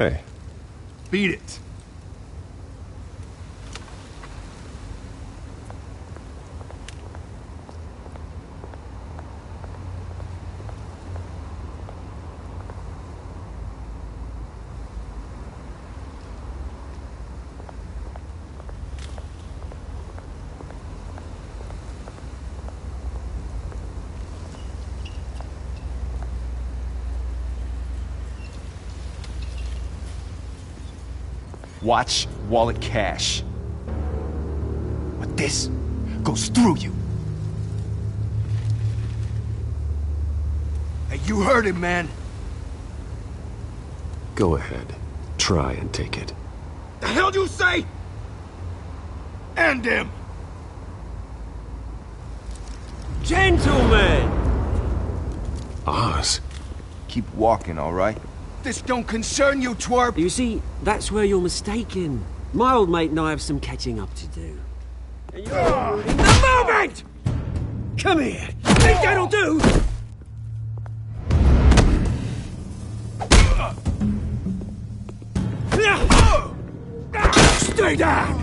Hey. Beat it. Watch wallet cash. But this goes through you. Hey, you heard him, man. Go ahead. Try and take it. The hell do you say? End him! Gentlemen! Oz. Keep walking, all right? This don't concern you, twerp! You see, that's where you're mistaken. My old mate and I have some catching up to do. And you're in the moment! Come here! Think that'll do? Stay down!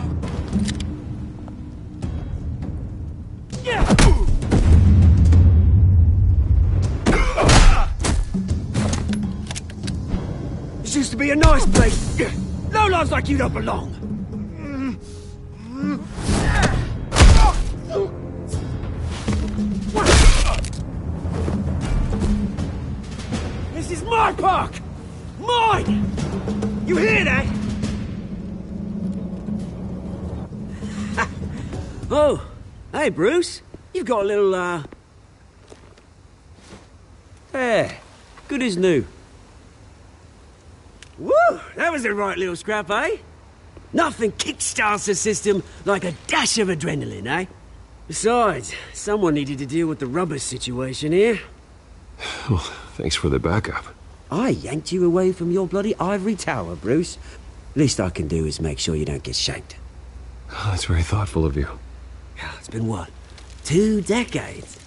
This used to be a nice place. No lives like you don't belong. This is my park! Mine! You hear that? Oh, hey Bruce. You've got a little, Yeah, good as new. Woo! That was a right little scrap, eh? Nothing kickstarts the system like a dash of adrenaline, eh? Besides, someone needed to deal with the rubber situation here. Well, thanks for the backup. I yanked you away from your bloody ivory tower, Bruce. Least I can do is make sure you don't get shanked. Oh, that's very thoughtful of you. It's been what? 2 decades?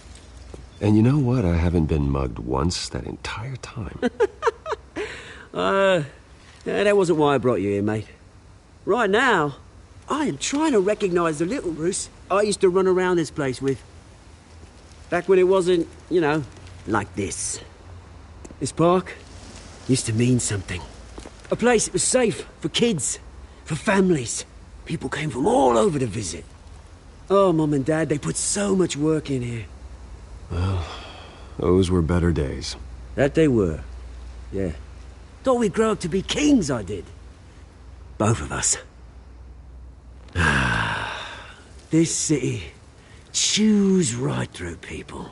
And you know what? I haven't been mugged once that entire time. That wasn't why I brought you here, mate. Right now, I am trying to recognize the little Bruce I used to run around this place with. Back when it wasn't, you know, like this. This park used to mean something. A place that was safe for kids, for families. People came from all over to visit. Oh, Mum and Dad, they put so much work in here. Well, those were better days. That they were, yeah. Thought we'd grow up to be kings, I did. Both of us. This city chews right through people.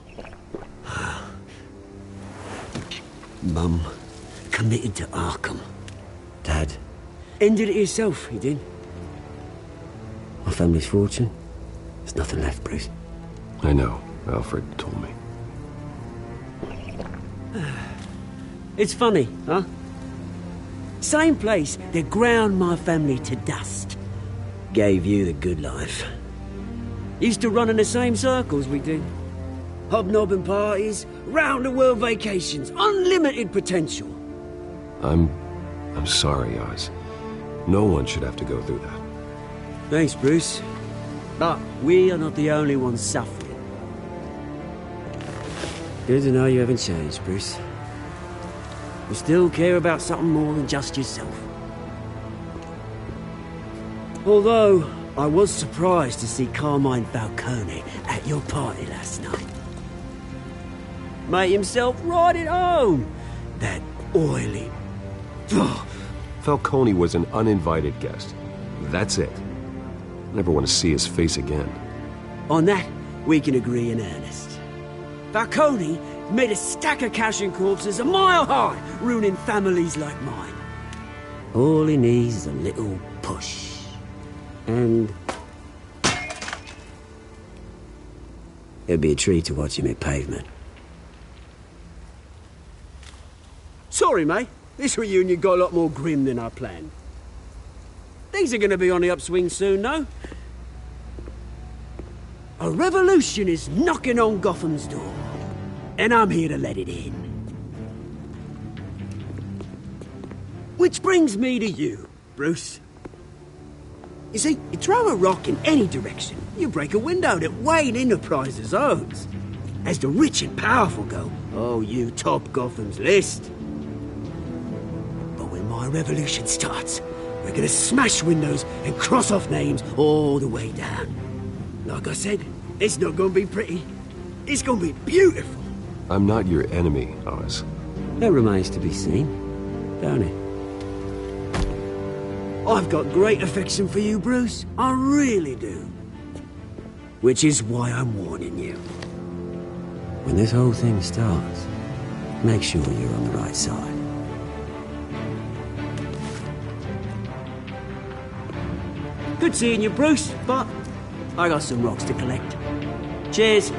Mum committed to Arkham. Dad ended it himself, he did. My family's fortune, there's nothing left, Bruce. I know. Alfred told me. It's funny, huh? Same place that ground my family to dust. Gave you the good life. Used to run in the same circles we did. Hobnobbing parties, round-the-world vacations, unlimited potential. I'm sorry, Oz. No one should have to go through that. Thanks, Bruce. But we are not the only ones suffering. Good to know you haven't changed, Bruce. You still care about something more than just yourself. Although, I was surprised to see Carmine Falcone at your party last night. Made himself right at home. That oily... Falcone was an uninvited guest. That's it. Never want to see his face again. On that, we can agree in earnest. Falcone made a stack of cash and corpses a mile high, ruining families like mine. All he needs is a little push. And... it'd be a treat to watch him hit pavement. Sorry, mate. This reunion got a lot more grim than I planned. Things are gonna be on the upswing soon, no? A revolution is knocking on Gotham's door. And I'm here to let it in. We're Which brings me to you, Bruce. You see, you throw a rock in any direction, you break a window that Wayne Enterprises owns. As the rich and powerful go, oh, you top Gotham's list. But when my revolution starts, we're gonna smash windows and cross off names all the way down. Like I said, it's not gonna be pretty. It's gonna be beautiful. I'm not your enemy, Oz. That remains to be seen, don't it? I've got great affection for you, Bruce. I really do. Which is why I'm warning you. When this whole thing starts, make sure you're on the right side. Good seeing you, Bruce, but I got some rocks to collect. Cheers.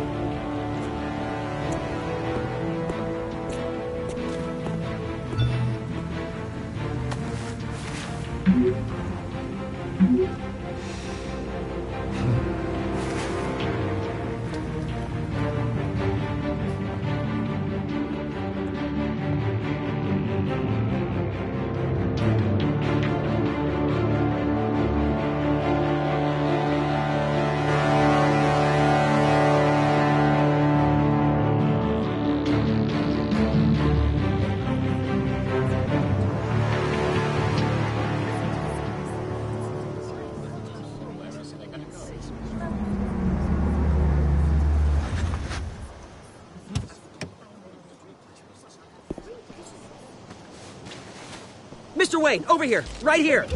Mr. Wayne, over here, right here.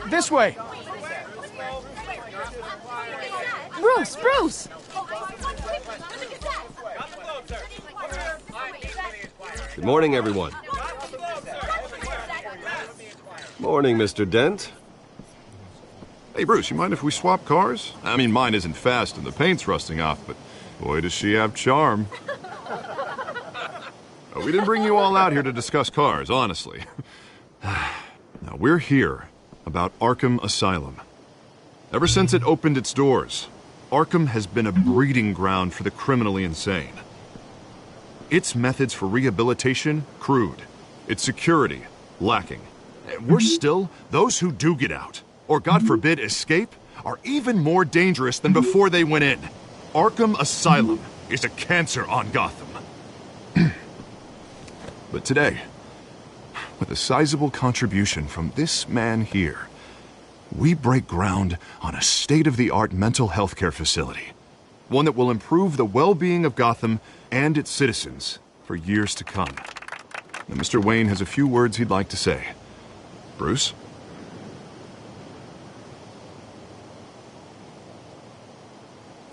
This way. Bruce! Good morning, everyone. Morning, Mr. Dent. Hey, Bruce, you mind if we swap cars? I mean, mine isn't fast and the paint's rusting off, but boy, does she have charm. We didn't bring you all out here to discuss cars, honestly. Now, we're here about Arkham Asylum. Ever since it opened its doors, Arkham has been a breeding ground for the criminally insane. Its methods for rehabilitation, crude. Its security, lacking. And worse still, those who do get out, or God forbid escape, are even more dangerous than before they went in. Arkham Asylum is a cancer on Gotham. But today, with a sizable contribution from this man here, we break ground on a state-of-the-art mental health care facility. One that will improve the well-being of Gotham and its citizens for years to come. Now, Mr. Wayne has a few words he'd like to say. Bruce?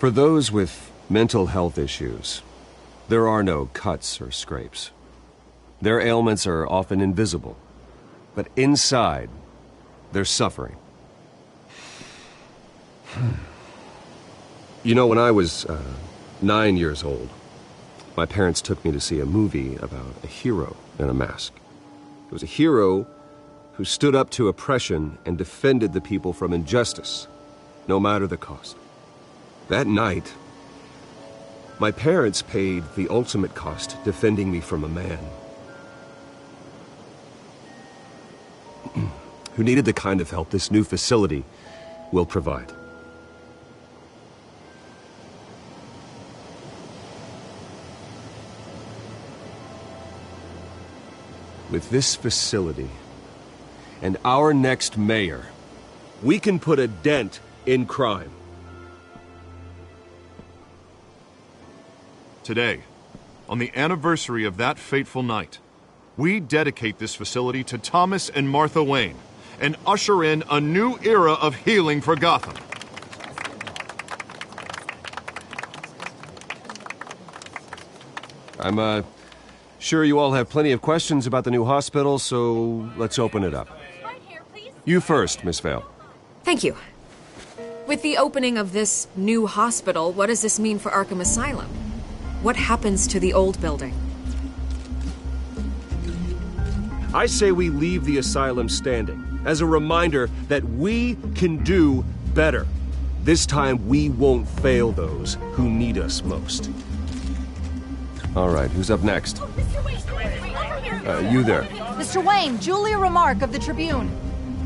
For those with mental health issues, there are no cuts or scrapes. Their ailments are often invisible, but inside, they're suffering. You know, when I was 9 years old, my parents took me to see a movie about a hero in a mask. It was a hero who stood up to oppression and defended the people from injustice, no matter the cost. That night, my parents paid the ultimate cost defending me from a man who needed the kind of help this new facility will provide. With this facility and our next mayor, we can put a dent in crime. Today, on the anniversary of that fateful night, we dedicate this facility to Thomas and Martha Wayne and usher in a new era of healing for Gotham. I'm sure you all have plenty of questions about the new hospital, so let's open it up. You first, Miss Vale. Thank you. With the opening of this new hospital, what does this mean for Arkham Asylum? What happens to the old building? I say we leave the asylum standing as a reminder that we can do better. This time we won't fail those who need us most. All right, who's up next? Mr. Wayne, You there. Mr. Wayne, Julia Remark of the Tribune.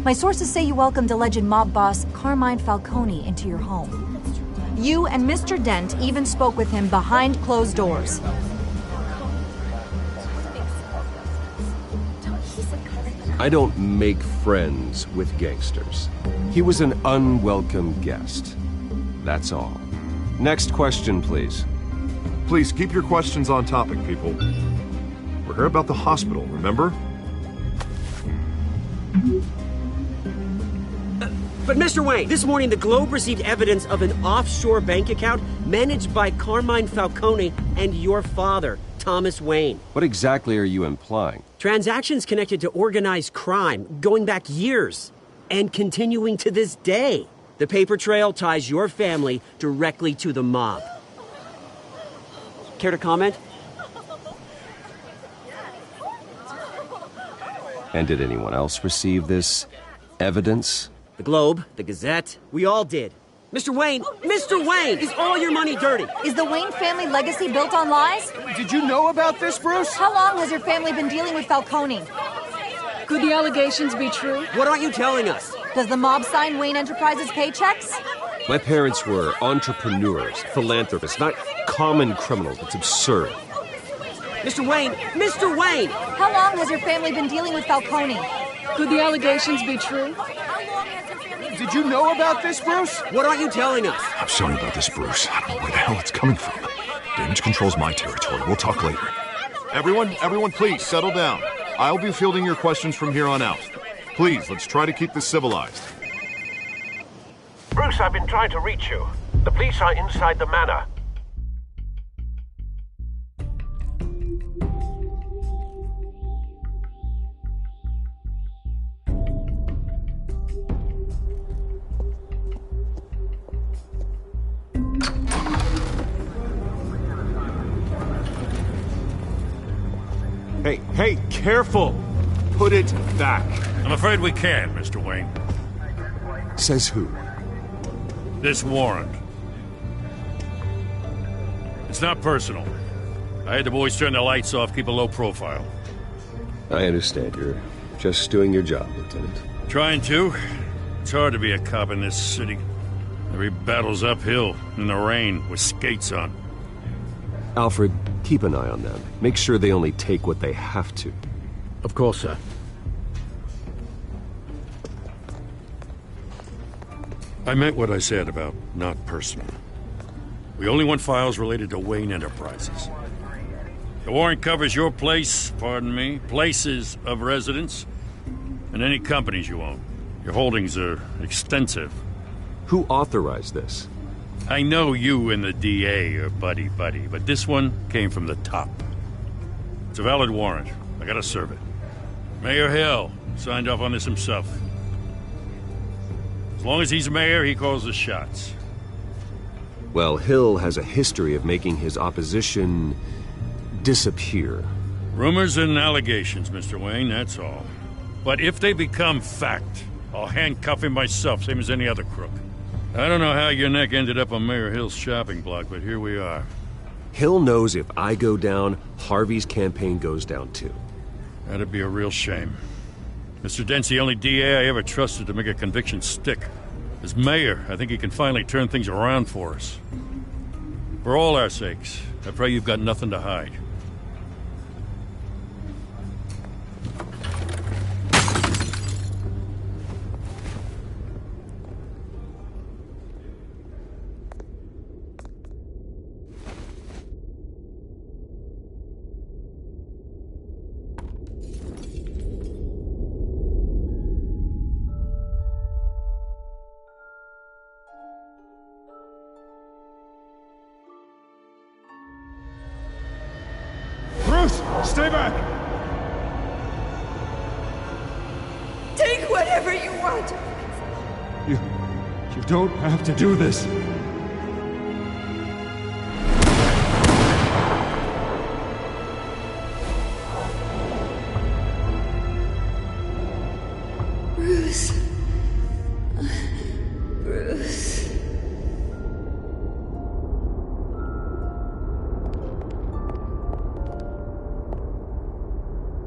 My sources say you welcomed alleged mob boss Carmine Falcone into your home. You and Mr. Dent even spoke with him behind closed doors. I don't make friends with gangsters. He was an unwelcome guest. That's all. Next question, please. Please keep your questions on topic, people. We're here about the hospital, remember? But Mr. Wayne, this morning the Globe received evidence of an offshore bank account managed by Carmine Falcone and your father, Thomas Wayne. What exactly are you implying? Transactions connected to organized crime going back years and continuing to this day. The paper trail ties your family directly to the mob. Care to comment? And did anyone else receive this evidence? The Globe, the Gazette, we all did. Mr. Wayne, is all your money dirty? Is the Wayne family legacy built on lies? Did you know about this, Bruce? How long has your family been dealing with Falcone? Could the allegations be true? What aren't you telling us? Does the mob sign Wayne Enterprises paychecks? My parents were entrepreneurs, philanthropists, not common criminals. It's absurd. Mr. Wayne! How long has your family been dealing with Falcone? Could the allegations be true? Did you know about this, Bruce? What aren't you telling us? I'm sorry about this, Bruce. I don't know where the hell it's coming from. Damage control's my territory. We'll talk later. Everyone, please settle down. I'll be fielding your questions from here on out. Please, let's try to keep this civilized. Bruce, I've been trying to reach you. The police are inside the manor. Hey, careful! Put it back. I'm afraid we can't, Mr. Wayne. Says who? This warrant. It's not personal. I had the boys turn the lights off, keep a low profile. I understand. You're just doing your job, Lieutenant. Trying to. It's hard to be a cop in this city. Every battle's uphill, in the rain, with skates on. Alfred, keep an eye on them. Make sure they only take what they have to. Of course, sir. I meant what I said about not personal. We only want files related to Wayne Enterprises. The warrant covers your place, pardon me, places of residence, and any companies you own. Your holdings are extensive. Who authorized this? I know you and the DA are buddy-buddy, but this one came from the top. It's a valid warrant. I gotta serve it. Mayor Hill signed off on this himself. As long as he's mayor, he calls the shots. Well, Hill has a history of making his opposition disappear. Rumors and allegations, Mr. Wayne, that's all. But if they become fact, I'll handcuff him myself, same as any other crook. I don't know how your neck ended up on Mayor Hill's shopping block, but here we are. Hill knows if I go down, Harvey's campaign goes down too. That'd be a real shame. Mr. Dent's the only DA I ever trusted to make a conviction stick. As mayor, I think he can finally turn things around for us. For all our sakes, I pray you've got nothing to hide. Stay back! Take whatever you want. You don't have to do this. Bruce. Bruce.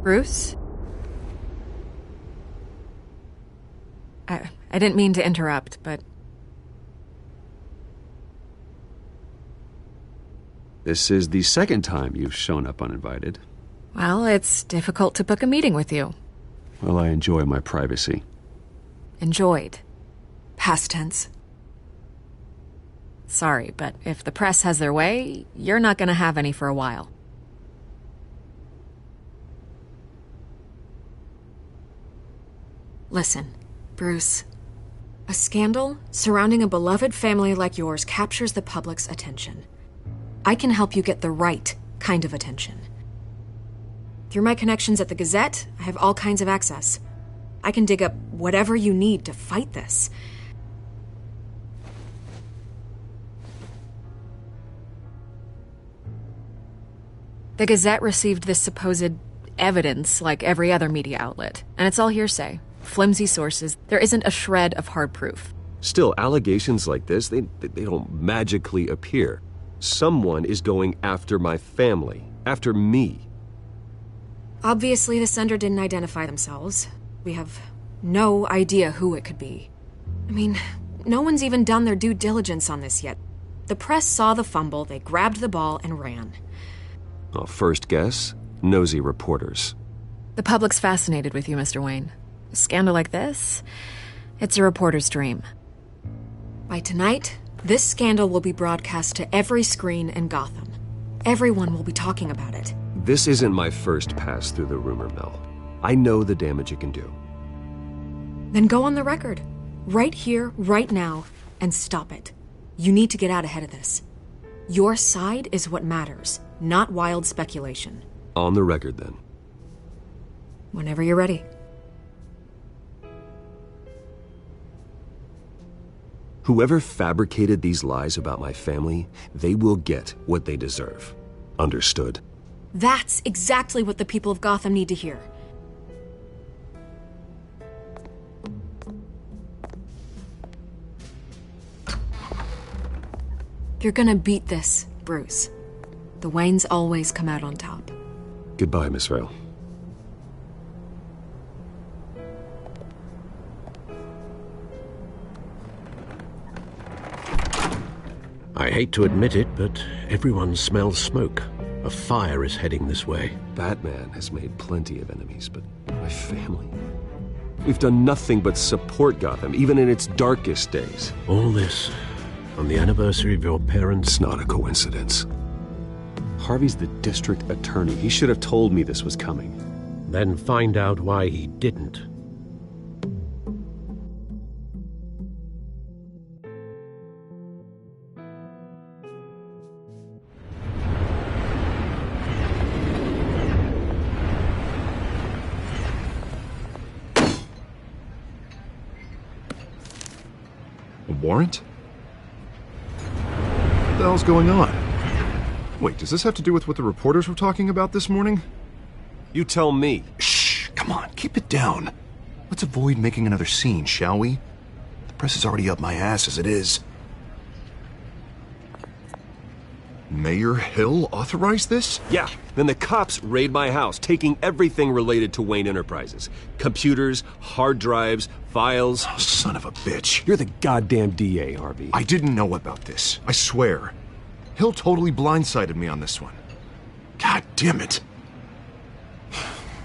Bruce? I didn't mean to interrupt, but... This is the second time you've shown up uninvited. Well, it's difficult to book a meeting with you. Well, I enjoy my privacy. Enjoyed. Past tense. Sorry, but if the press has their way, you're not gonna have any for a while. Listen, Bruce. A scandal surrounding a beloved family like yours captures the public's attention. I can help you get the right kind of attention. Through my connections at the Gazette, I have all kinds of access. I can dig up whatever you need to fight this. The Gazette received this supposed evidence like every other media outlet, and it's all hearsay. Flimsy sources. There isn't a shred of hard proof. Still, allegations like this, they don't magically appear. Someone is going after my family, after me. Obviously, the sender didn't identify themselves. We have no idea who it could be. I mean, no one's even done their due diligence on this yet. The press saw the fumble, they grabbed the ball and ran. Well, first guess, nosy reporters. The public's fascinated with you, Mr. Wayne. A scandal like this, it's a reporter's dream. By tonight, this scandal will be broadcast to every screen in Gotham. Everyone will be talking about it. This isn't my first pass through the rumor mill. I know the damage it can do. Then go on the record. Right here, right now, and stop it. You need to get out ahead of this. Your side is what matters, not wild speculation. On the record, then. Whenever you're ready. Whoever fabricated these lies about my family, they will get what they deserve. Understood? That's exactly what the people of Gotham need to hear. You're gonna beat this, Bruce. The Waynes always come out on top. Goodbye, Miss Vale. I hate to admit it, but everyone smells smoke. A fire is heading this way. Batman has made plenty of enemies, but my family? We've done nothing but support Gotham, even in its darkest days. All this on the anniversary of your parents'... It's not a coincidence. Harvey's the district attorney. He should have told me this was coming. Then find out why he didn't. A warrant? What the hell's going on? Wait, does this have to do with what the reporters were talking about this morning? You tell me. Shh, come on, keep it down. Let's avoid making another scene, shall we? The press is already up my ass as it is. Mayor Hill authorized this? Yeah, then the cops raid my house, taking everything related to Wayne Enterprises. Computers, hard drives, files. Oh, son of a bitch. You're the goddamn DA, Harvey. I didn't know about this, I swear. Hill totally blindsided me on this one. God damn it.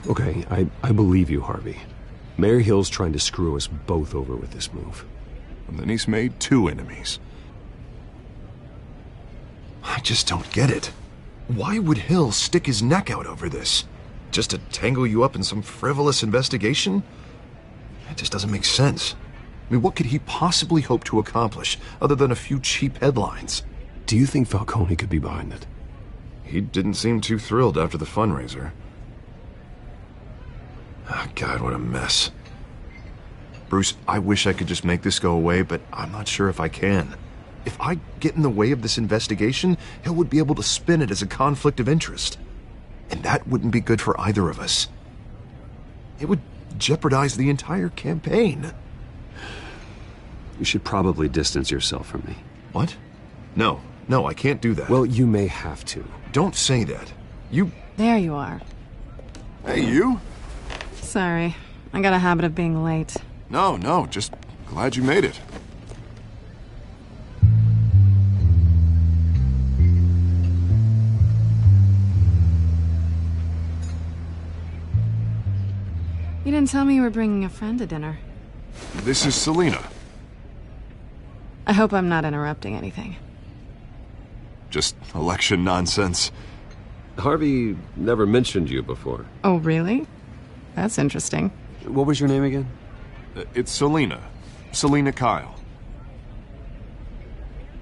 Okay, I believe you, Harvey. Mayor Hill's trying to screw us both over with this move. And then he's made two enemies. I just don't get it. Why would Hill stick his neck out over this? Just to tangle you up in some frivolous investigation? It just doesn't make sense. I mean, what could he possibly hope to accomplish other than a few cheap headlines? Do you think Falcone could be behind it? He didn't seem too thrilled after the fundraiser. Oh, God, what a mess. Bruce, I wish I could just make this go away, but I'm not sure if I can. If I get in the way of this investigation, Hill would be able to spin it as a conflict of interest. And that wouldn't be good for either of us. It would jeopardize the entire campaign. You should probably distance yourself from me. What? No, I can't do that. Well, you may have to. Don't say that. There you are. Hey, you? Sorry. I got a habit of being late. No, just glad you made it. You didn't tell me you were bringing a friend to dinner. This is Selina. I hope I'm not interrupting anything. Just election nonsense. Harvey never mentioned you before. Oh, really? That's interesting. What was your name again? It's Selina. Selina Kyle.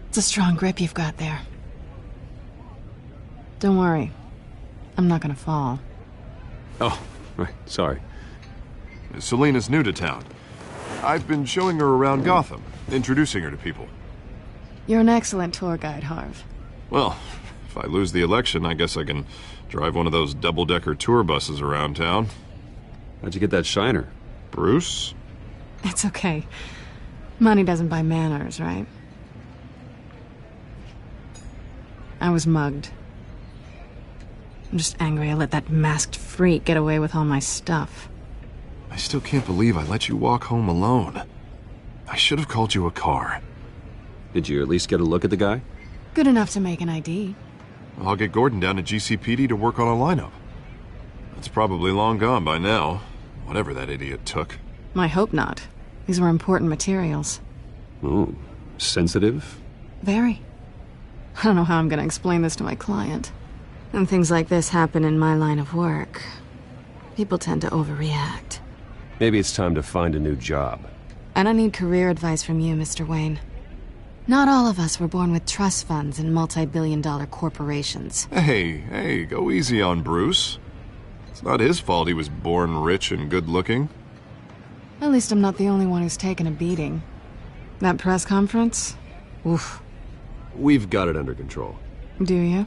It's a strong grip you've got there. Don't worry. I'm not gonna fall. Oh, right. Sorry. Selina's new to town. I've been showing her around Gotham, introducing her to people. You're an excellent tour guide, Harv. Well, if I lose the election, I guess I can drive one of those double-decker tour buses around town. How'd you get that shiner? Bruce? It's okay. Money doesn't buy manners, right? I was mugged. I'm just angry I let that masked freak get away with all my stuff. I still can't believe I let you walk home alone. I should have called you a car. Did you at least get a look at the guy? Good enough to make an ID. I'll get Gordon down to GCPD to work on a lineup. It's probably long gone by now, whatever that idiot took. I hope not. These were important materials. Ooh, sensitive? Very. I don't know how I'm gonna explain this to my client. And things like this happen in my line of work. People tend to overreact. Maybe it's time to find a new job. And I need career advice from you, Mr. Wayne. Not all of us were born with trust funds and multi-billion-dollar corporations. Hey, go easy on Bruce. It's not his fault he was born rich and good-looking. At least I'm not the only one who's taken a beating. That press conference? Oof. We've got it under control. Do you?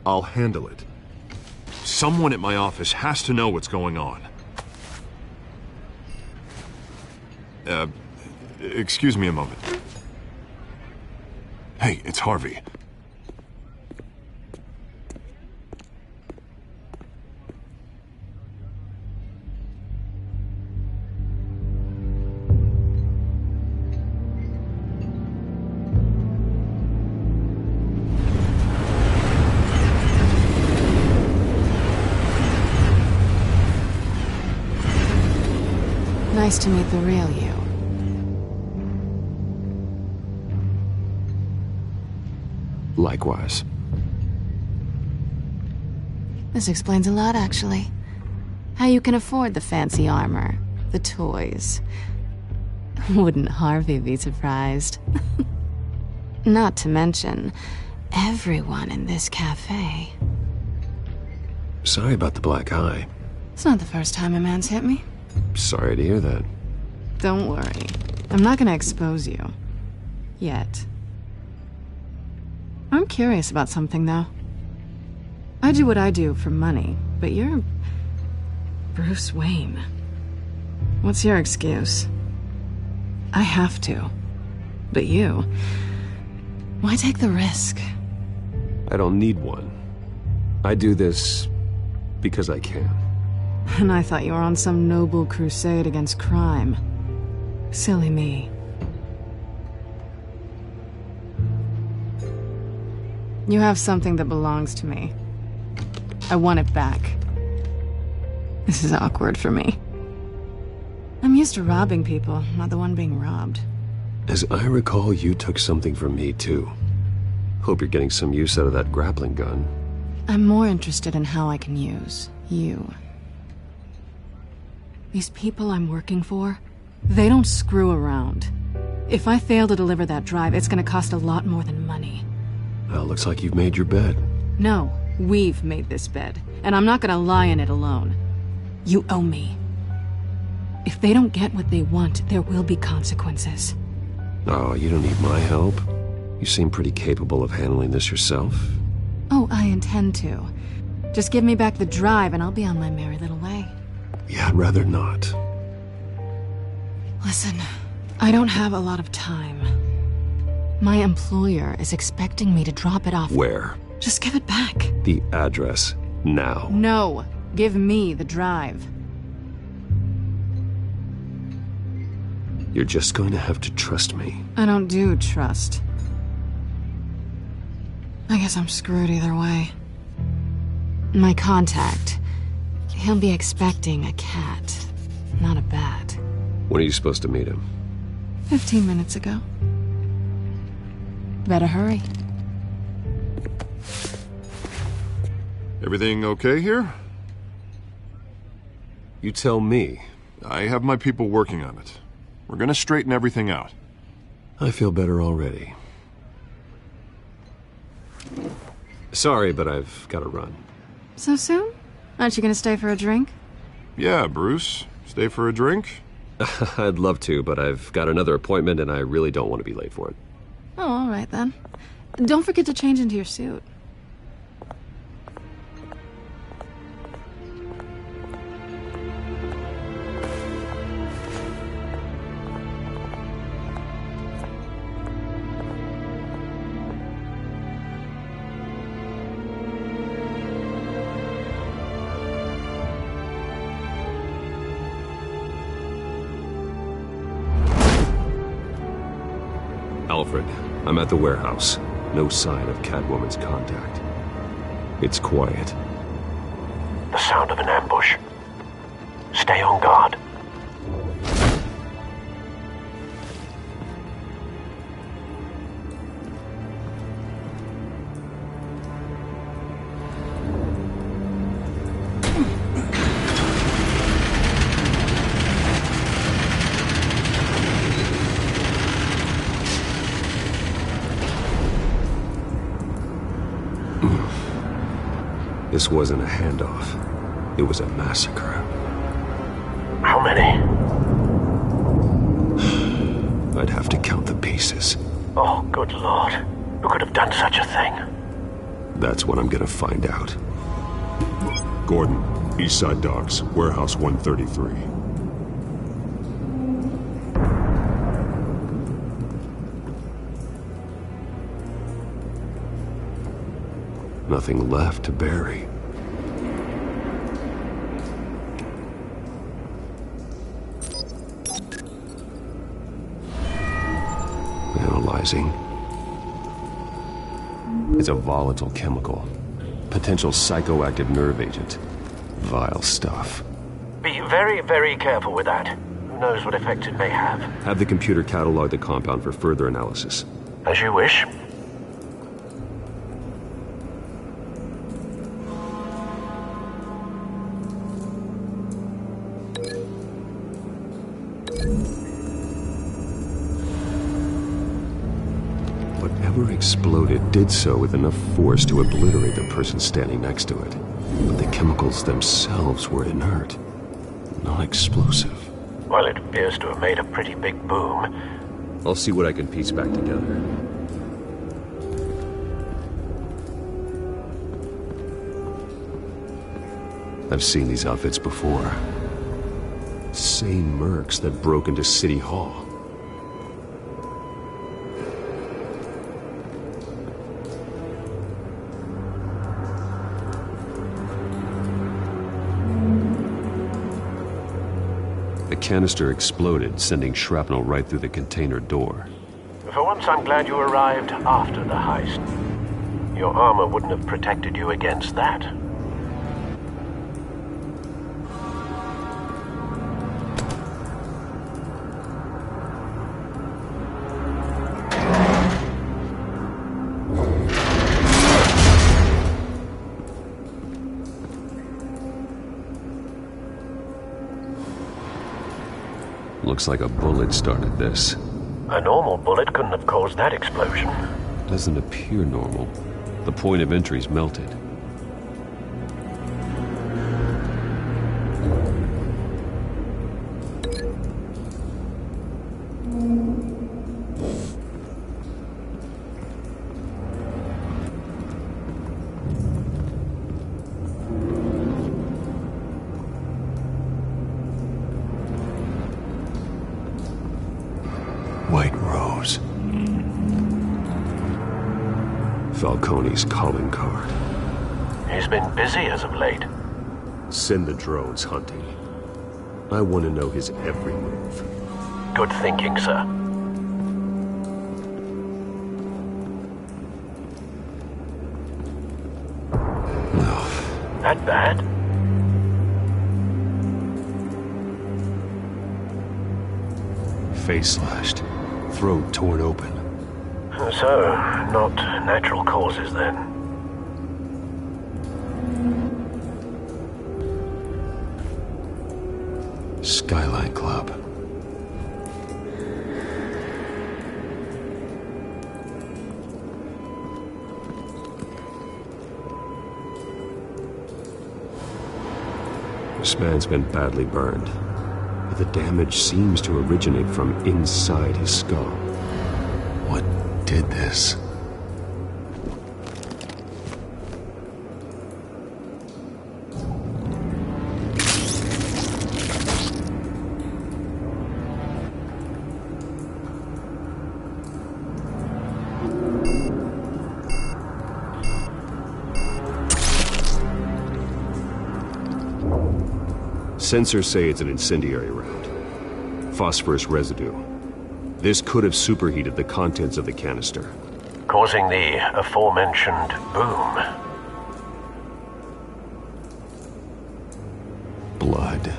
I'll handle it. Someone at my office has to know what's going on. Excuse me a moment. Hey, it's Harvey. Nice to meet the real you. Likewise. This explains a lot, actually. How you can afford the fancy armor, the toys. Wouldn't Harvey be surprised? Not to mention, everyone in this cafe. Sorry about the black eye. It's not the first time a man's hit me. Sorry to hear that. Don't worry. I'm not gonna expose you. Yet. I'm curious about something, though. I do what I do for money, but you're... Bruce Wayne. What's your excuse? I have to. But you... Why take the risk? I don't need one. I do this because I can. And I thought you were on some noble crusade against crime. Silly me. You have something that belongs to me. I want it back. This is awkward for me. I'm used to robbing people, not the one being robbed. As I recall, you took something from me, too. Hope you're getting some use out of that grappling gun. I'm more interested in how I can use you. These people I'm working for, they don't screw around. If I fail to deliver that drive, it's gonna cost a lot more than money. Well, looks like you've made your bed. No, we've made this bed, and I'm not gonna lie in it alone. You owe me. If they don't get what they want, there will be consequences. Oh, you don't need my help. You seem pretty capable of handling this yourself. Oh, I intend to. Just give me back the drive and I'll be on my merry little way. Yeah, I'd rather not. Listen, I don't have a lot of time. My employer is expecting me to drop it off. Where? Just give it back. The address. Now. No. Give me the drive. You're just going to have to trust me. I don't do trust. I guess I'm screwed either way. My contact. He'll be expecting a cat, not a bat. When are you supposed to meet him? 15 minutes ago. Better hurry. Everything okay here? You tell me. I have my people working on it. We're gonna straighten everything out. I feel better already. Sorry, but I've got to run. So soon? Aren't you gonna stay for a drink? Yeah, Bruce. Stay for a drink? I'd love to, but I've got another appointment and I really don't want to be late for it. Oh, all right then. Don't forget to change into your suit. Alfred, I'm at the warehouse. No sign of Catwoman's contact. It's quiet. The sound of an ambush. Stay on guard. This wasn't a handoff. It was a massacre. How many? I'd have to count the pieces. Oh, good Lord. Who could have done such a thing? That's what I'm gonna find out. Gordon, Eastside Docks, Warehouse 133. Nothing left to bury. Analyzing. It's a volatile chemical. Potential psychoactive nerve agent. Vile stuff. Be very, very careful with that. Who knows what effects it may have. Have the computer catalog the compound for further analysis. As you wish. Whatever exploded did so with enough force to obliterate the person standing next to it. But the chemicals themselves were inert, not explosive. Well, it appears to have made a pretty big boom. I'll see what I can piece back together. I've seen these outfits before. Same mercs that broke into City Hall. The canister exploded, sending shrapnel right through the container door. For once, I'm glad you arrived after the heist. Your armor wouldn't have protected you against that. Looks like a bullet started this. A normal bullet couldn't have caused that explosion. Doesn't appear normal. The point of entry's melted. White Rose. Falcone's calling card. He's been busy as of late. Send the drones hunting. I want to know his every move. Good thinking, sir. That bad? Face slashed. Throat torn open. So, not natural causes then. Skyline Club. This man's been badly burned, but the damage seems to originate from inside his skull. What did this? Sensors say it's an incendiary round. Phosphorus residue. This could have superheated the contents of the canister, causing the aforementioned boom. Blood.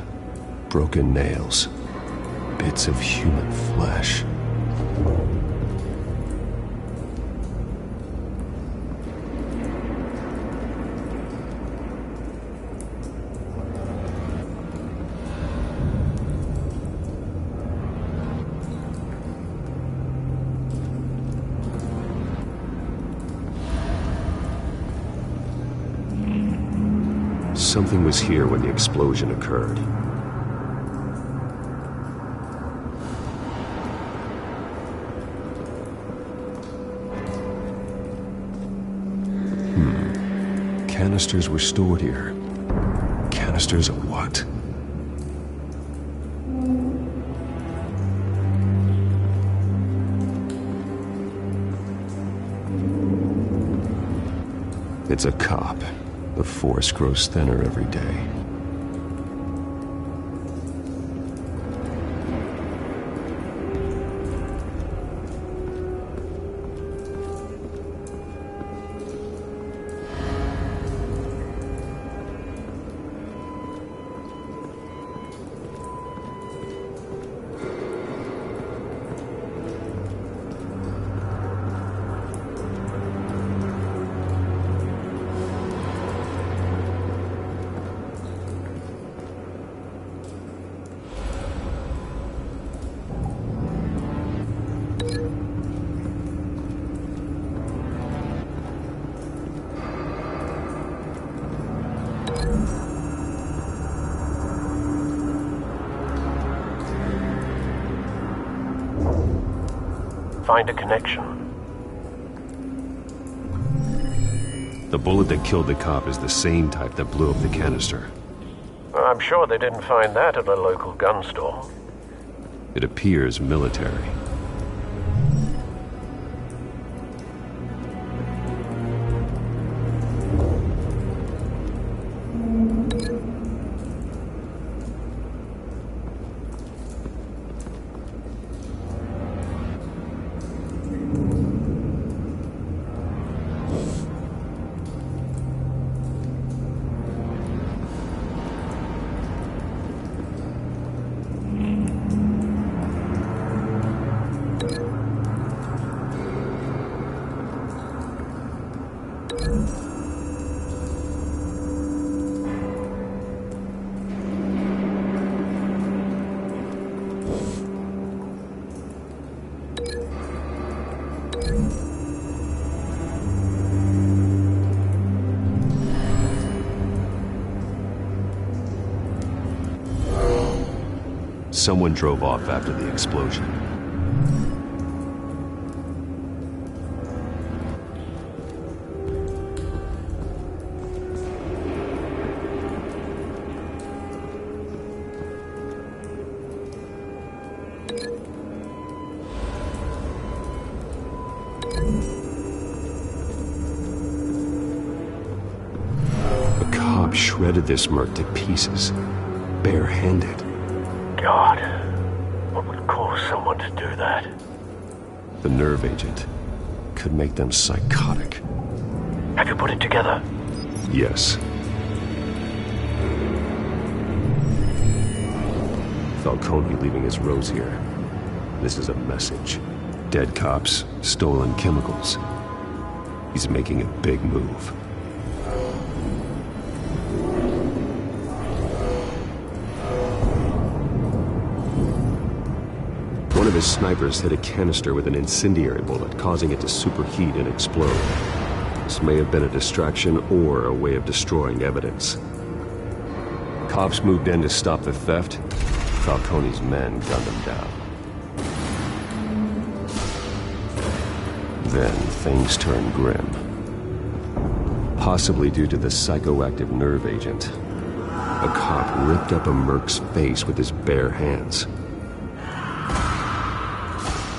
Broken nails. Bits of human flesh. Something was here when the explosion occurred. Canisters were stored here. Canisters of what? It's a cop. The force grows thinner every day. Find a connection. The bullet that killed the cop is the same type that blew up the canister. I'm sure they didn't find that at a local gun store. It appears military. Someone drove off after the explosion. cop shredded this merc to pieces, barehanded. God, what would cause someone to do that? The nerve agent could make them psychotic. Have you put it together? Yes. Falcone leaving his rose here. This is a message. Dead cops, stolen chemicals. He's making a big move. One of his snipers hit a canister with an incendiary bullet, causing it to superheat and explode. This may have been a distraction or a way of destroying evidence. Cops moved in to stop the theft. Falcone's men gunned him down. Then things turned grim. Possibly due to the psychoactive nerve agent. A cop ripped up a merc's face with his bare hands.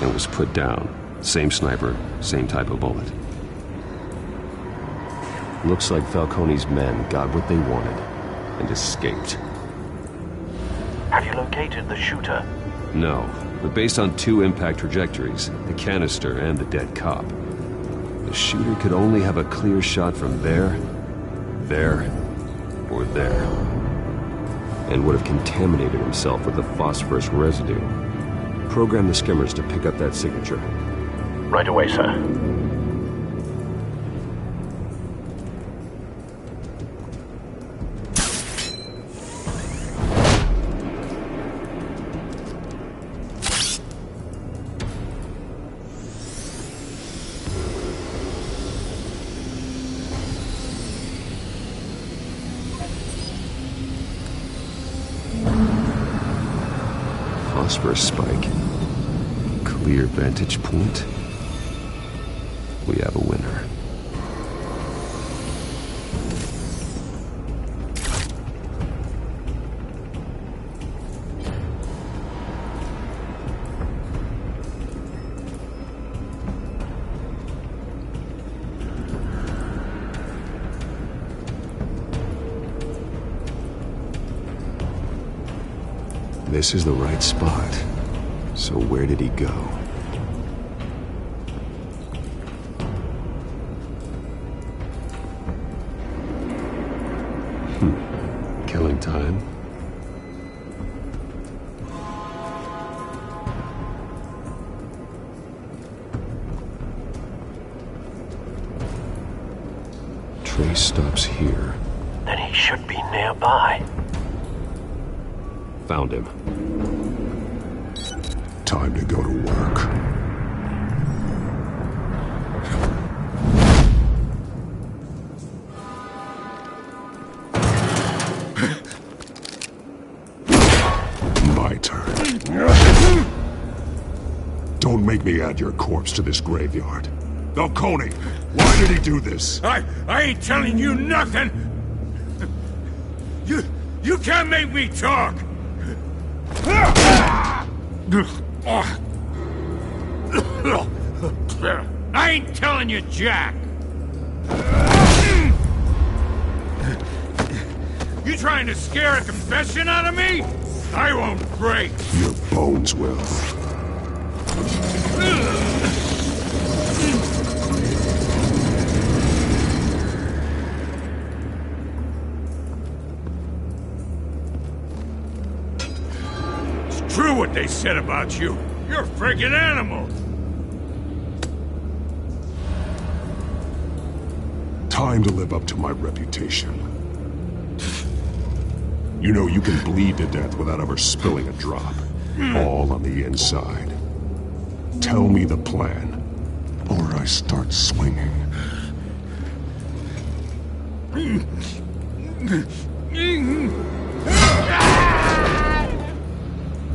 And was put down. Same sniper, same type of bullet. Looks like Falcone's men got what they wanted and escaped. Have you located the shooter? No, but based on 2 impact trajectories, the canister and the dead cop, the shooter could only have a clear shot from there, or there, and would have contaminated himself with the phosphorus residue. Program the skimmers to pick up that signature. Right away, sir. Phosphorus spike. Clear vantage point. We have a winner. This is the right spot. So where did he go? Killing time? Trace stops here. Then he should be nearby. Found him. Time to go to work. My turn. Don't make me add your corpse to this graveyard. Falcone, why did he do this? I ain't telling you nothing! You can't make me talk! I ain't telling you jack! You trying to scare a confession out of me? I won't break! Your bones will. It's true what they said about you. You're a friggin' animal! Time to live up to my reputation. You know you can bleed to death without ever spilling a drop. All on the inside. Tell me the plan, or I start swinging.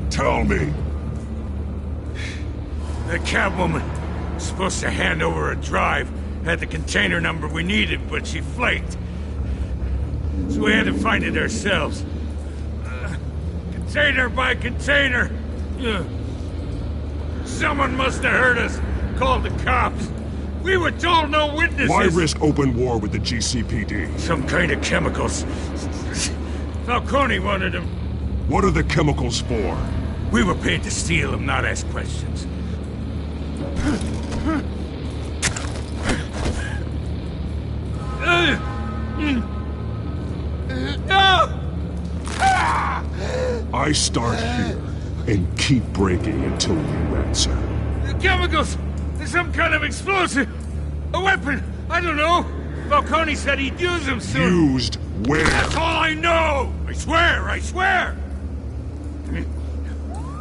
Tell me. The Catwoman was supposed to hand over a drive, had the container number we needed, but she flaked. So we had to find it ourselves. Container by container. Someone must have heard us, called the cops. We were told no witnesses! Why risk open war with the GCPD? Some kind of chemicals. Falcone wanted them. What are the chemicals for? We were paid to steal them, not ask questions. I start here and keep breaking until you answer. The chemicals! There's some kind of explosive! A weapon! I don't know! Falcone said he'd use them soon! Used where? That's all I know! I swear! I swear!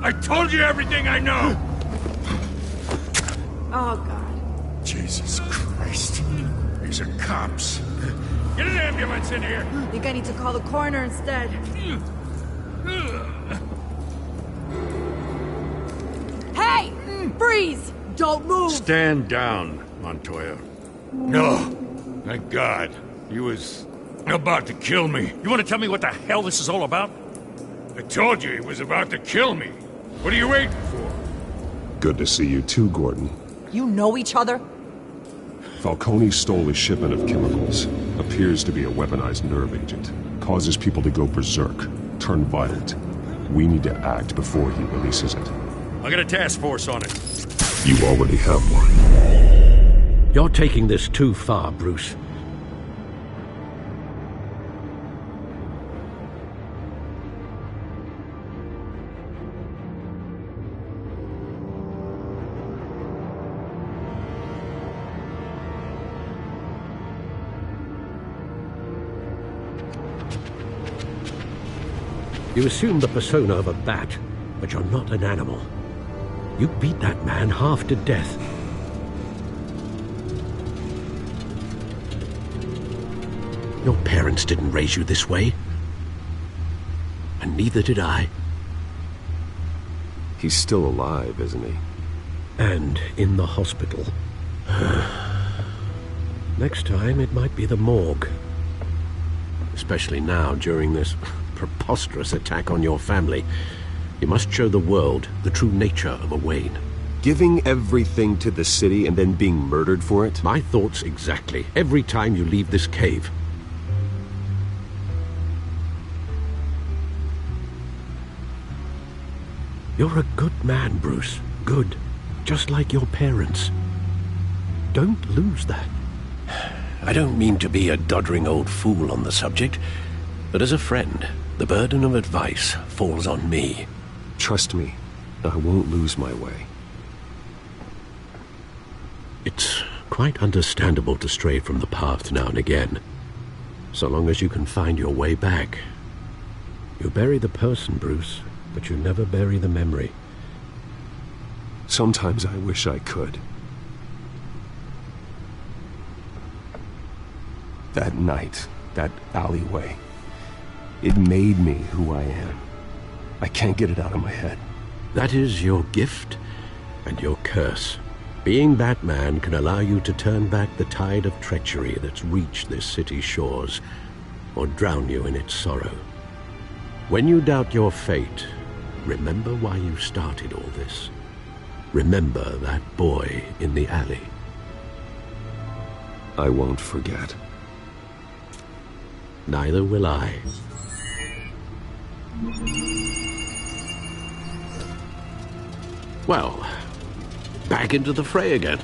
I told you everything I know! Oh, God. Jesus Christ. These are cops. Get an ambulance in here! I think I need to call the coroner instead. Hey! Freeze! Don't move! Stand down, Montoya. No. Thank God. He was about to kill me. You want to tell me what the hell this is all about? I told you he was about to kill me. What are you waiting for? Good to see you too, Gordon. You know each other? Falcone stole a shipment of chemicals. Appears to be a weaponized nerve agent. Causes people to go berserk, turn violent. We need to act before he releases it. I got a task force on it. You already have one. You're taking this too far, Bruce. You assume the persona of a bat, but you're not an animal. You beat that man half to death. Your parents didn't raise you this way. And neither did I. He's still alive, isn't he? And in the hospital. Next time, it might be the morgue. Especially now, during this preposterous attack on your family. You must show the world the true nature of a Wayne. Giving everything to the city and then being murdered for it? My thoughts exactly. Every time you leave this cave. You're a good man, Bruce. Good. Just like your parents. Don't lose that. I don't mean to be a doddering old fool on the subject, but as a friend, the burden of advice falls on me. Trust me, I won't lose my way. It's quite understandable to stray from the path now and again, so long as you can find your way back. You bury the person, Bruce, but you never bury the memory. Sometimes I wish I could. That night, that alleyway, it made me who I am. I can't get it out of my head. That is your gift and your curse. Being Batman can allow you to turn back the tide of treachery that's reached this city's shores, or drown you in its sorrow. When you doubt your fate, remember why you started all this. Remember that boy in the alley. I won't forget. Neither will I. Well, back into the fray again.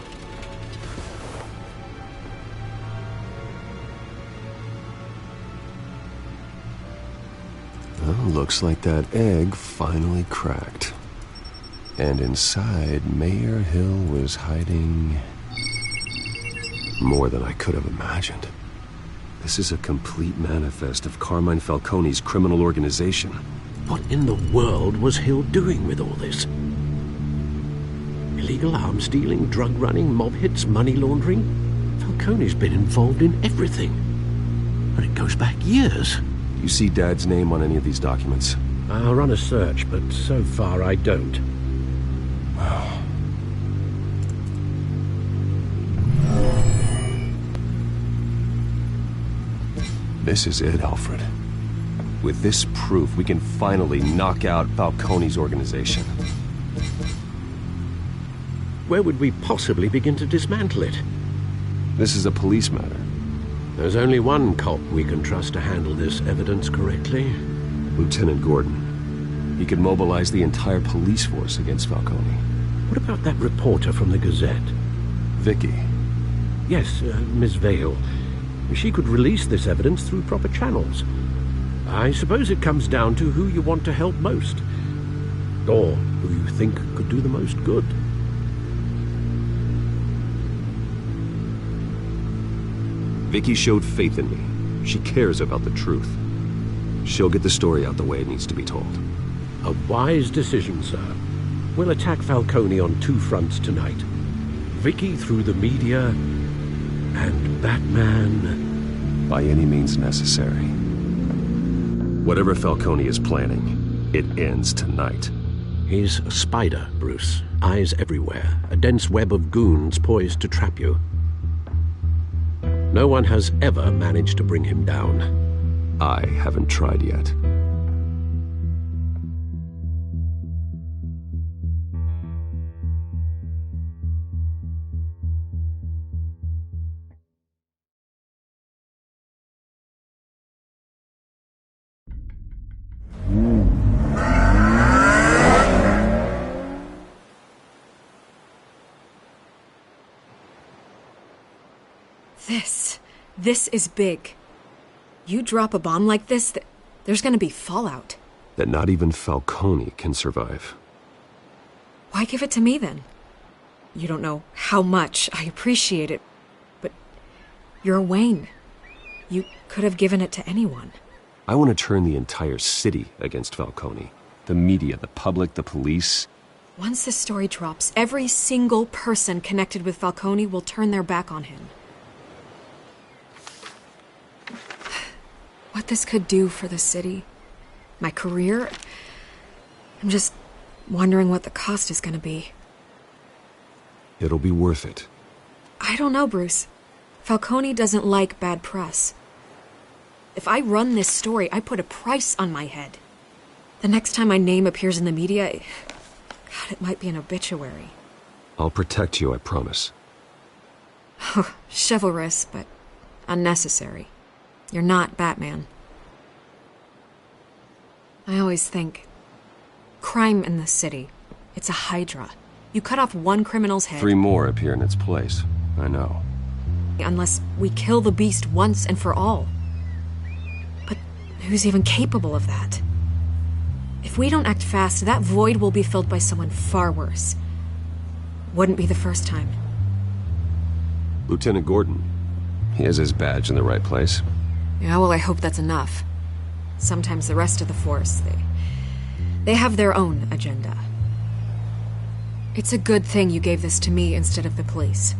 Well, looks like that egg finally cracked. And inside, Mayor Hill was hiding more than I could have imagined. This is a complete manifest of Carmine Falcone's criminal organization. What in the world was Hill doing with all this? Illegal arms dealing, drug running, mob hits, money laundering? Falcone's been involved in everything. And it goes back years. You see Dad's name on any of these documents? I'll run a search, but so far I don't. This is it, Alfred. With this proof, we can finally knock out Falcone's organization. Where would we possibly begin to dismantle it? This is a police matter. There's only one cop we can trust to handle this evidence correctly. Lieutenant Gordon. He could mobilize the entire police force against Falcone. What about that reporter from the Gazette? Vicky. Yes, Miss Vale. She could release this evidence through proper channels. I suppose it comes down to who you want to help most. Or who you think could do the most good. Vicky showed faith in me. She cares about the truth. She'll get the story out the way it needs to be told. A wise decision, sir. We'll attack Falcone on two fronts tonight. Vicky through the media, and Batman... by any means necessary. Whatever Falcone is planning, it ends tonight. He's a spider, Bruce. Eyes everywhere. A dense web of goons poised to trap you. No one has ever managed to bring him down. I haven't tried yet. This is big. You drop a bomb like this, there's gonna be fallout. That not even Falcone can survive. Why give it to me then? You don't know how much I appreciate it, but you're Wayne. You could have given it to anyone. I want to turn the entire city against Falcone. The media, the public, the police. Once this story drops, every single person connected with Falcone will turn their back on him. What this could do for the city, my career, I'm just wondering what the cost is going to be. It'll be worth it. I don't know, Bruce. Falcone doesn't like bad press. If I run this story, I put a price on my head. The next time my name appears in the media, God, it might be an obituary. I'll protect you, I promise. Chivalrous, but unnecessary. You're not Batman. I always think, crime in the city, it's a hydra. You cut off one criminal's head... 3 more appear in its place. I know. Unless we kill the beast once and for all. But who's even capable of that? If we don't act fast, that void will be filled by someone far worse. Wouldn't be the first time. Lieutenant Gordon. He has his badge in the right place. Yeah, well, I hope that's enough. Sometimes the rest of the force, they have their own agenda. It's a good thing you gave this to me instead of the police.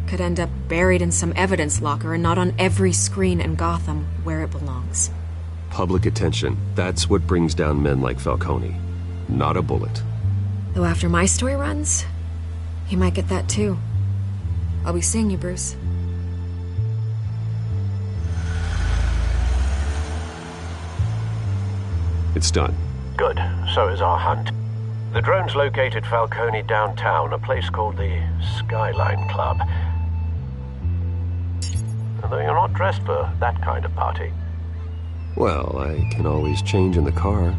Could end up buried in some evidence locker and not on every screen in Gotham where it belongs. Public attention. That's what brings down men like Falcone. Not a bullet. Though after my story runs, he might get that too. I'll be seeing you, Bruce. It's done. Good. So is our hunt. The drones located Falcone downtown, a place called the Skyline Club. Although you're not dressed for that kind of party. Well, I can always change in the car.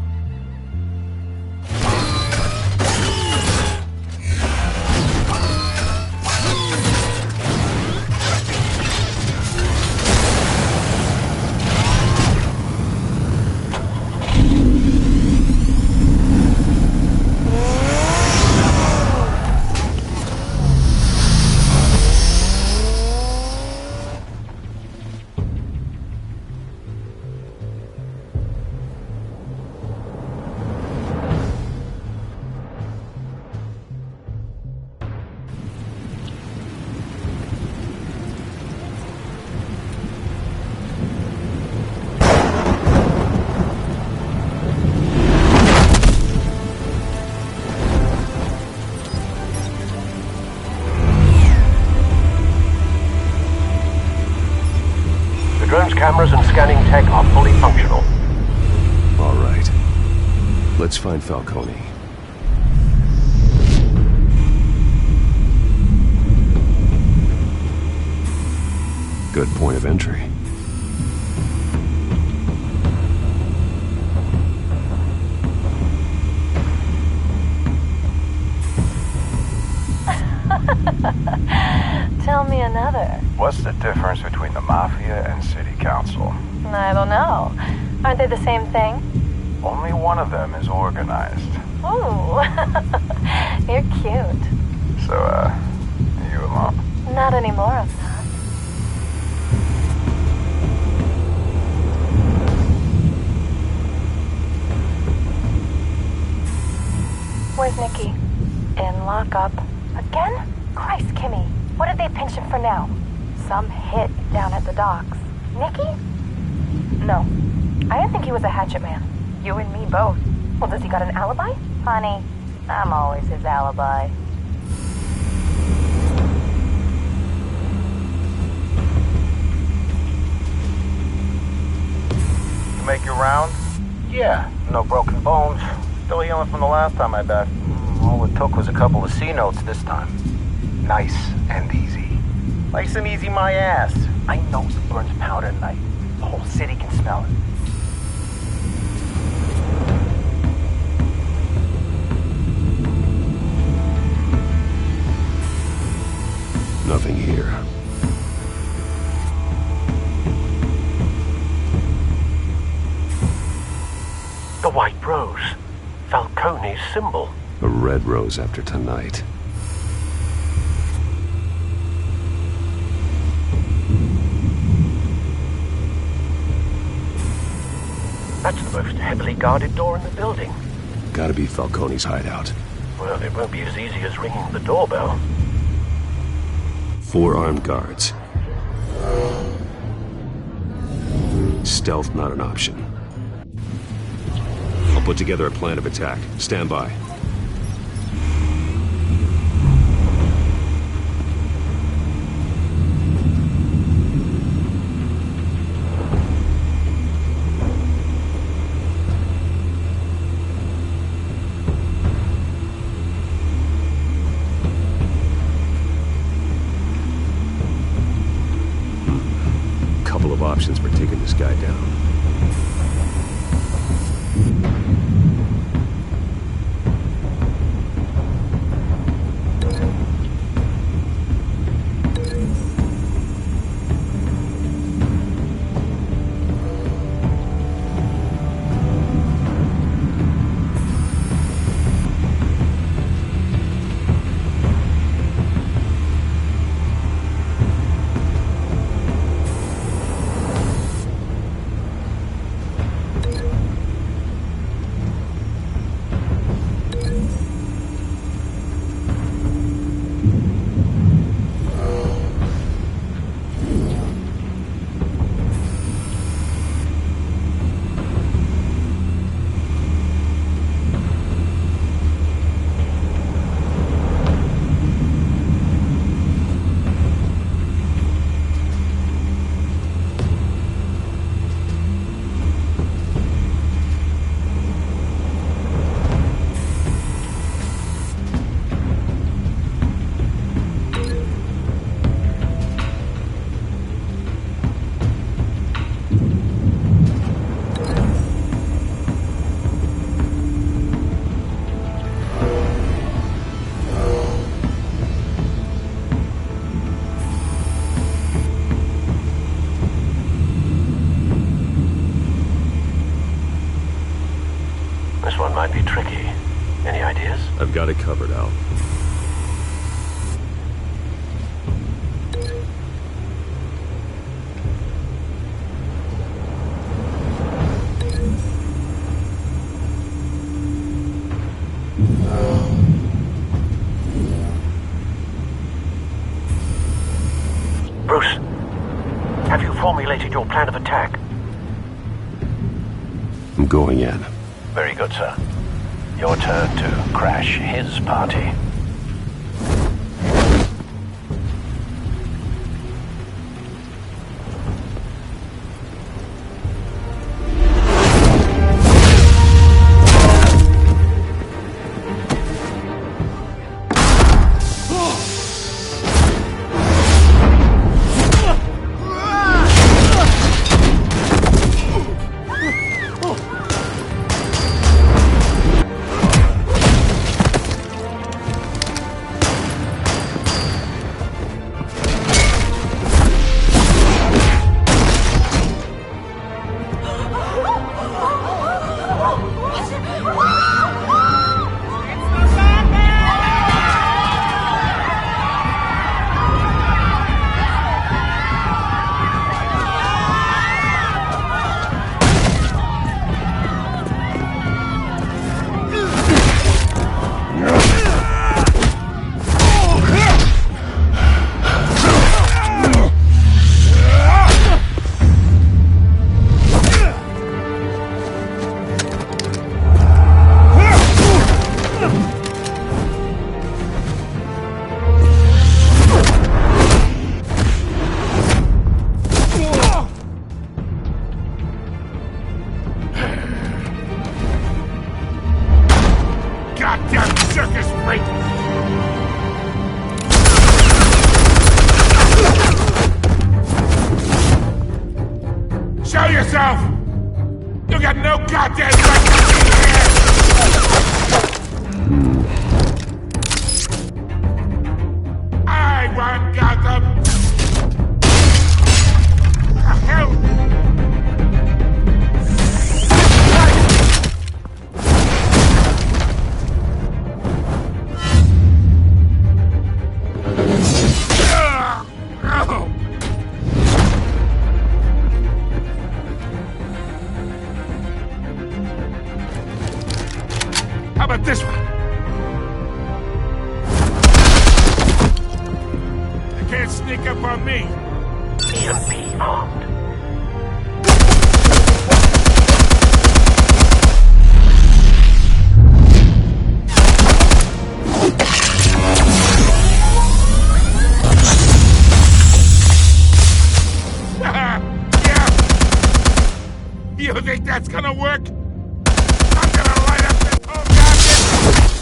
Drone's cameras and scanning tech are fully functional. All right. Let's find Falcone. good point of entry. Tell me another. What's the difference between the Mafia and City Council? I don't know. Aren't they the same thing? Only one of them is organized. Ooh, you're cute. So, you alone? Not anymore, I'm not. Where's Nicky? In lockup. Again? Christ, Kimmy. What did they pinch him for now? Some hit down at the docks. Nicky? No. I didn't think he was a hatchet man. You and me both. Well, does he got an alibi? Honey, I'm always his alibi. You make your round? Yeah, no broken bones. Still healing from the last time I bet. All it took was a couple of C notes this time. Nice and easy. Nice and easy my ass. My nose burns powder at night. The whole city can smell it. Nothing here. The white rose. Falcone's symbol. A red rose after tonight. That's the most heavily guarded door in the building. Gotta be Falcone's hideout. Well, it won't be as easy as ringing the doorbell. 4 armed guards. Stealth not an option. I'll put together a plan of attack. Stand by. Couple of options for taking this guy down. This one might be tricky. Any ideas? I've got it covered, Al. Bruce, have you formulated your plan of attack? I'm going in. Very good, sir. Your turn to crash his party. yourself! You got no goddamn right to be here! I want Gotham! The hell? How about this one? You can't sneak up on me. EMP armed. Yeah. You think that's gonna work? I'm gonna light up this whole goddamn...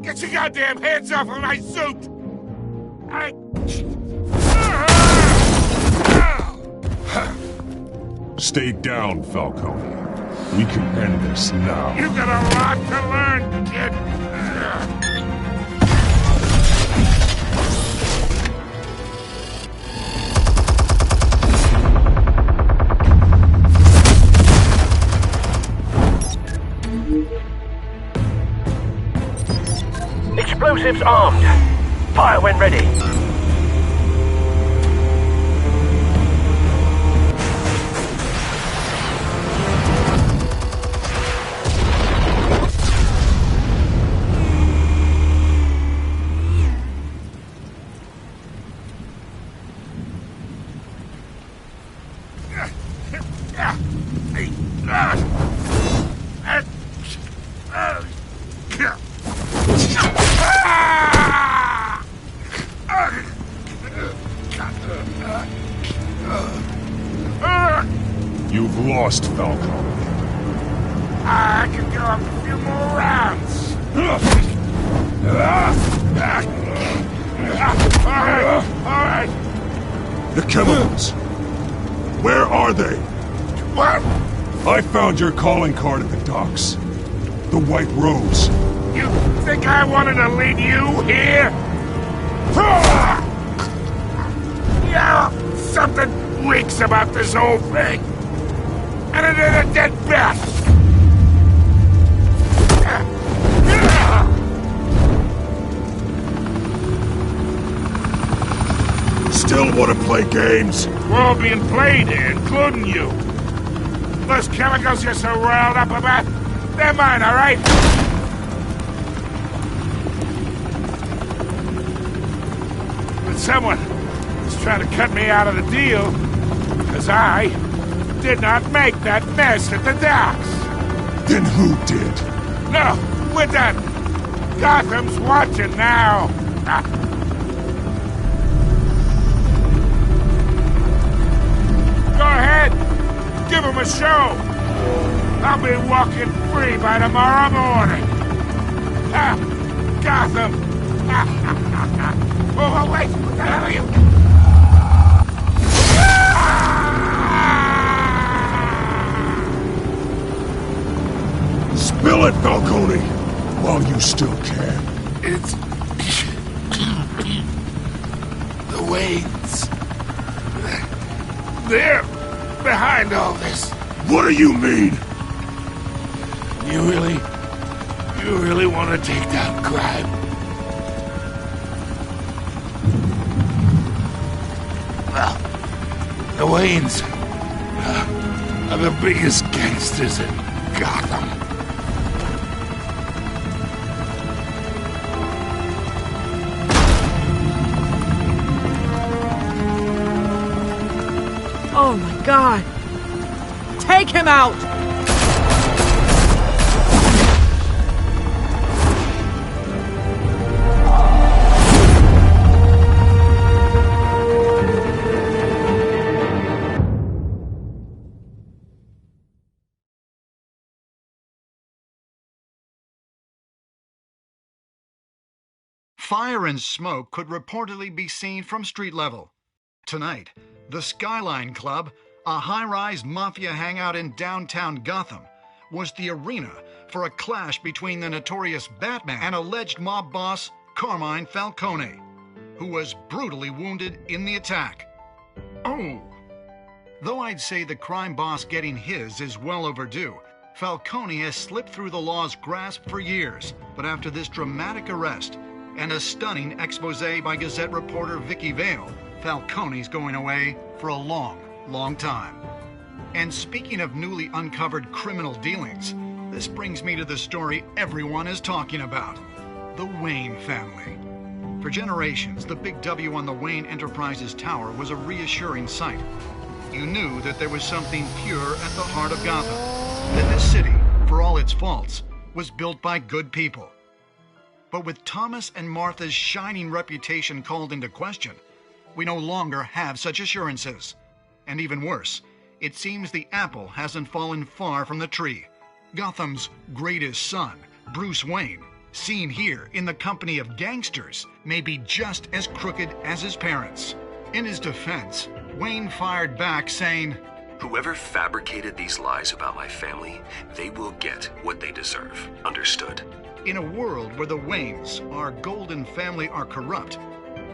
Get your goddamn hands off of my suit! Stay down, Falcone. We can end this now. You got a lot to learn, kid. Explosives armed. Fire when ready. You've lost, Falcone. I can go up a few more rounds. All right. The chemicals. Where are they? What? I found your calling card at the docks. The White Rose. You think I wanted to lead you here? Yeah, something reeks about this whole thing. And it ain't a dead bat. Still want to play games? We're all being played here, including you. Those chemicals you're so riled up about, they're mine, all right? But someone is trying to cut me out of the deal, because I did not make that mess at the docks. Then who did? No, we're done. Gotham's watching now. Go ahead. Give him a show. I'll be walking free by tomorrow morning. Gotham. Oh, wait. What the hell are you? Spill it, Falcone, while you still can. It's... the Waynes. They're behind all this. What do you mean? You really want to take down crime? Well, the Waynes are the biggest gangsters in Gotham. Oh my God! Take him out! Fire and smoke could reportedly be seen from street level. Tonight, the Skyline Club, a high-rise mafia hangout in downtown Gotham, was the arena for a clash between the notorious Batman and alleged mob boss Carmine Falcone, who was brutally wounded in the attack. Oh! Though I'd say the crime boss getting his is well overdue, Falcone has slipped through the law's grasp for years. But after this dramatic arrest and a stunning expose by Gazette reporter Vicky Vale, Falcone's going away for a long, long time. And speaking of newly uncovered criminal dealings, this brings me to the story everyone is talking about: the Wayne family. For generations, the big W on the Wayne Enterprises Tower was a reassuring sight. You knew that there was something pure at the heart of Gotham, that this city, for all its faults, was built by good people. But with Thomas and Martha's shining reputation called into question, we no longer have such assurances. And even worse, it seems the apple hasn't fallen far from the tree. Gotham's greatest son, Bruce Wayne, seen here in the company of gangsters, may be just as crooked as his parents. In his defense, Wayne fired back saying, "Whoever fabricated these lies about my family, they will get what they deserve. Understood?" In a world where the Waynes, our golden family, are corrupt,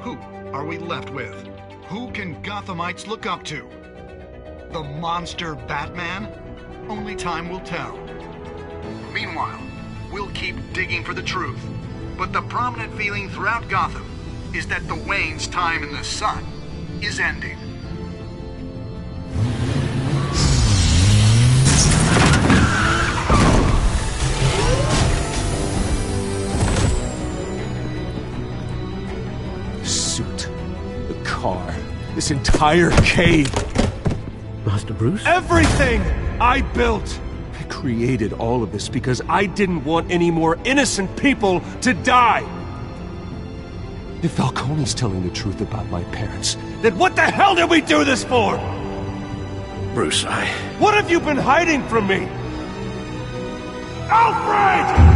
who are we left with? Who can Gothamites look up to? The monster Batman? Only time will tell. Meanwhile, we'll keep digging for the truth. But the prominent feeling throughout Gotham is that the Waynes' time in the sun is ending. The suit, the car, this entire cave. Master Bruce? Everything I built! I created all of this because I didn't want any more innocent people to die! If Falcone's telling the truth about my parents, then what the hell did we do this for? Bruce, What have you been hiding from me? Alfred!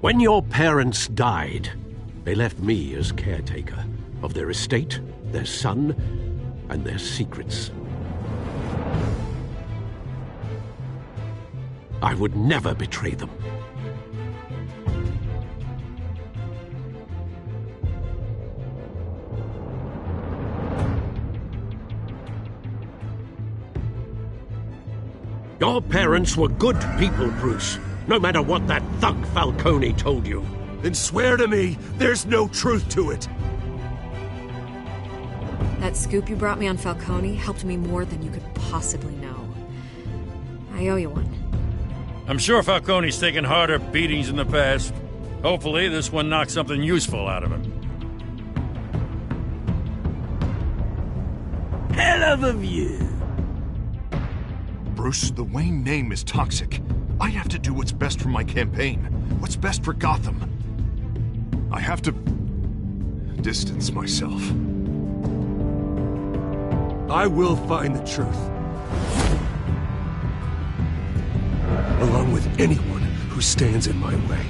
When your parents died, they left me as caretaker of their estate, their son, and their secrets. I would never betray them. Your parents were good people, Bruce. No matter what that thug Falcone told you. Then swear to me there's no truth to it. That scoop you brought me on Falcone helped me more than you could possibly know. I owe you one. I'm sure Falcone's taken harder beatings in the past. Hopefully this one knocks something useful out of him. Hell of a view. Bruce, the Wayne name is toxic. I have to do what's best for my campaign. What's best for Gotham. I have to distance myself. I will find the truth. Along with anyone who stands in my way.